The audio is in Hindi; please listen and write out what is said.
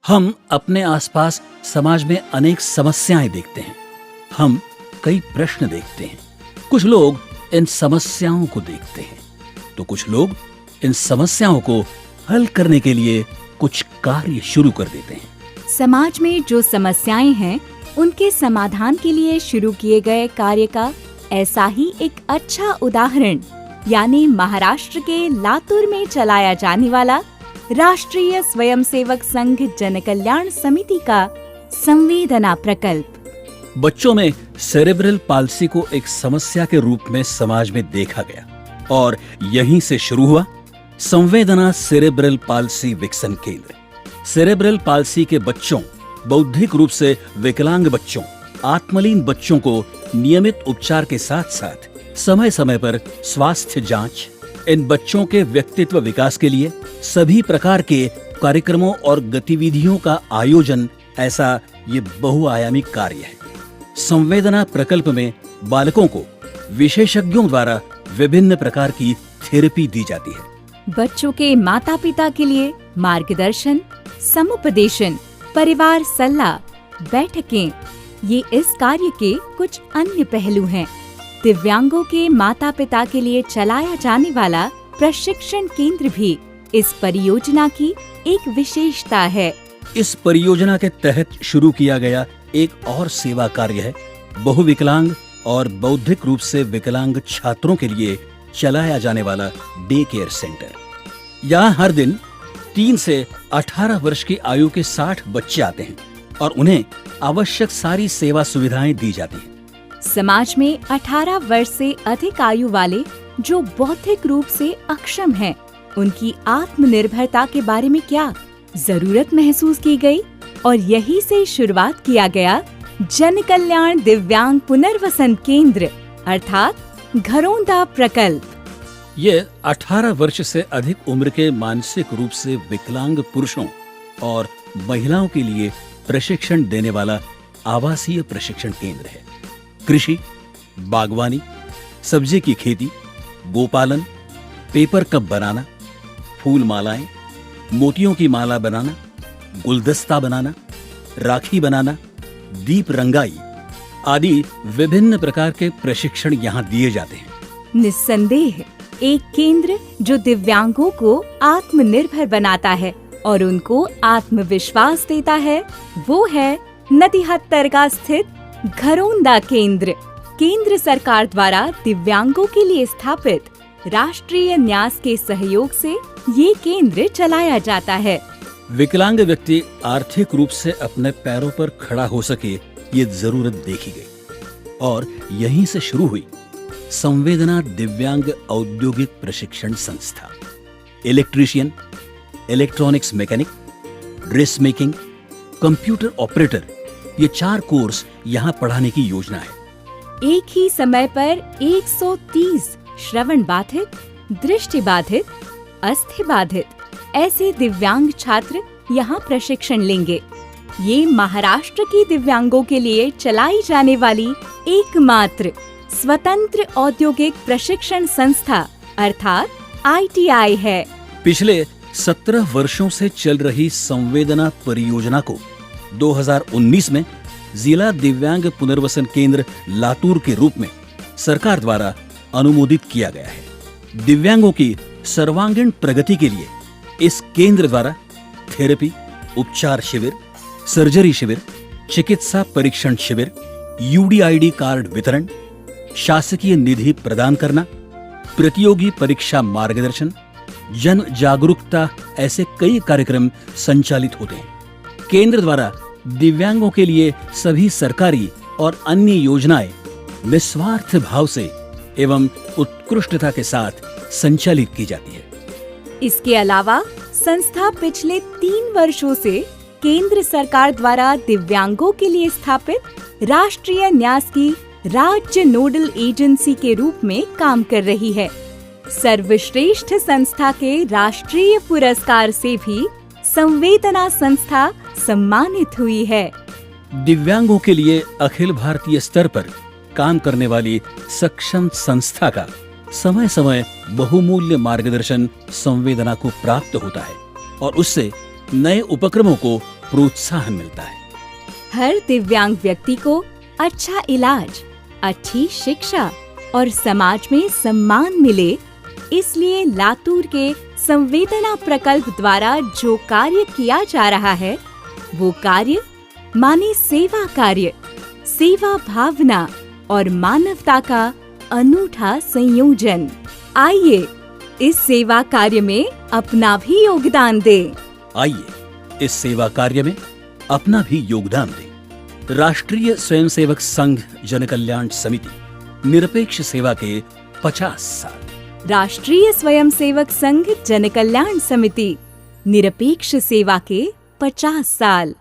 हम अपने आसपास समाज में अनेक समस्याएं देखते हैं। हम कई प्रश्न देखते हैं। कुछ लोग इन समस्याओं को देखते हैं तो कुछ लोग इन समस्याओं को हल करने के लिए कुछ कार्य शुरू कर देते हैं। समाज में जो समस्याएं हैं उनके समाधान के लिए शुरू किए गए कार्य का ऐसा ही एक अच्छा उदाहरण यानी महाराष्ट्र के लातूर में चलाया जाने वाला राष्ट्रीय स्वयंसेवक संघ जनकल्याण समिति का संवेदना प्रकल्प। बच्चों में सेरेब्रल पाल्सी को एक समस्या के रूप में समाज में देखा गया और यहीं से शुरू हुआ संवेदना सेरेब्रल पाल्सी विकसन केंद्र। सेरेब्रल पाल्सी के बच्चों, बौद्धिक रूप से विकलांग बच्चों, आत्मलीन बच्चों को नियमित उपचार के साथ साथ समय समय पर स्वास्थ्य जांच, इन बच्चों के व्यक्तित्व विकास के लिए सभी प्रकार के कार्यक्रमों और गतिविधियों का आयोजन, ऐसा ये बहुआयामी कार्य है। संवेदना प्रकल्प में बालकों को विशेषज्ञों द्वारा विभिन्न प्रकार की थेरेपी दी जाती है। बच्चों के माता पिता के लिए मार्गदर्शन, समुपदेशन, परिवार सलाह, बैठकें, ये इस कार्य के कुछ अन्य पहलू हैं। दिव्यांगों के माता पिता के लिए चलाया जाने वाला प्रशिक्षण केंद्र भी इस परियोजना की एक विशेषता है। इस परियोजना के तहत शुरू किया गया एक और सेवा कार्य है बहुविकलांग और बौद्धिक रूप से विकलांग छात्रों के लिए चलाया जाने वाला डे केयर सेंटर। यहाँ हर दिन 3 से 18 वर्ष की आयु के 60 बच्चे आते हैं और उन्हें आवश्यक सारी सेवा सुविधाएं दी जाती हैं। समाज में 18 वर्ष से अधिक आयु वाले जो बौद्धिक रूप से अक्षम हैं, उनकी आत्मनिर्भरता के बारे में क्या जरूरत महसूस की गई और यही से शुरुआत किया गया जन कल्याण दिव्यांग पुनर्वसन केंद्र अर्थात घरोंदा प्रकल्प। ये 18 वर्ष से अधिक उम्र के मानसिक रूप से विकलांग पुरुषों और महिलाओं के लिए प्रशिक्षण देने वाला आवासीय प्रशिक्षण केंद्र है। कृषि, बागवानी, सब्जी की खेती, गोपालन, पेपर कप बनाना, फूल मालाएं, मोतियों की माला बनाना, गुलदस्ता बनाना, राखी बनाना, दीप रंगाई आदि विभिन्न प्रकार के प्रशिक्षण यहाँ दिए जाते हैं। निस्संदेह एक केंद्र जो दिव्यांगों को आत्मनिर्भर बनाता है और उनको आत्मविश्वास देता है, वो है नदिहत्तरगा स्थित घरोंदा केंद्र। केंद्र सरकार द्वारा दिव्यांगों के लिए स्थापित राष्ट्रीय न्यास के सहयोग से ये केंद्र चलाया जाता है। विकलांग व्यक्ति आर्थिक रूप से अपने पैरों पर खड़ा हो सके, ये जरूरत देखी गई और यहीं से शुरू हुई संवेदना दिव्यांग औद्योगिक प्रशिक्षण संस्था। Electrician, electronics mechanic, dress making, computer operator, ये 4 कोर्स यहाँ पढ़ाने की योजना है। एक ही समय पर 130 श्रवण बाधित, दृष्टि बाधित, अस्थि बाधित ऐसे दिव्यांग छात्र यहाँ प्रशिक्षण लेंगे। ये महाराष्ट्र के दिव्यांगों के लिए चलाई जाने वाली एकमात्र स्वतंत्र औद्योगिक प्रशिक्षण संस्था अर्थात ITI है। पिछले 17 वर्षों से चल रही संवेदना परियोजना को 2019 में जिला दिव्यांग पुनर्वसन केंद्र लातूर के रूप में सरकार द्वारा अनुमोदित किया गया है। दिव्यांगों की सर्वांगीण प्रगति के लिए इस केंद्र द्वारा थेरेपी, उपचार शिविर, सर्जरी शिविर, चिकित्सा परीक्षण शिविर, UDID कार्ड वितरण, शासकीय निधि प्रदान करना, प्रतियोगी परीक्षा मार्गदर्शन, जन जागरूकता ऐसे कई कार्यक्रम संचालित होते हैं। केंद्र द्वारा दिव्यांगों के लिए सभी सरकारी और अन्य योजनाएं निस्वार्थ भाव से एवं उत्कृष्टता के साथ संचालित की जाती है। इसके अलावा संस्था पिछले 3 वर्षों से केंद्र सरकार द्वारा दिव्यांगों के लिए स्थापित राष्ट्रीय न्यास की राज्य नोडल एजेंसी के रूप में काम कर रही है। सर्वश्रेष्ठ संस्था के राष्ट्रीय पुरस्कार से भी संवेदना संस्था सम्मानित हुई है। दिव्यांगों के लिए अखिल भारतीय स्तर पर काम करने वाली सक्षम संस्था का समय समय बहुमूल्य मार्गदर्शन संवेदना को प्राप्त होता है और उससे नए उपक्रमों को प्रोत्साहन मिलता है। हर दिव्यांग व्यक्ति को अच्छा इलाज, अच्छी शिक्षा और समाज में सम्मान मिले, इसलिए लातूर के संवेदना प्रकल्प द्वारा जो कार्य किया जा रहा है वो कार्य माने सेवा कार्य, सेवा भावना और मानवता का अनूठा संयोजन। आइए इस सेवा कार्य में अपना भी योगदान दें। आइए इस सेवा कार्य में अपना भी योगदान दें। राष्ट्रीय स्वयंसेवक संघ जन कल्याण समिति, निरपेक्ष सेवा के 50 साल। राष्ट्रीय स्वयंसेवक संघ जन कल्याण समिति, निरपेक्ष सेवा के 50 साल।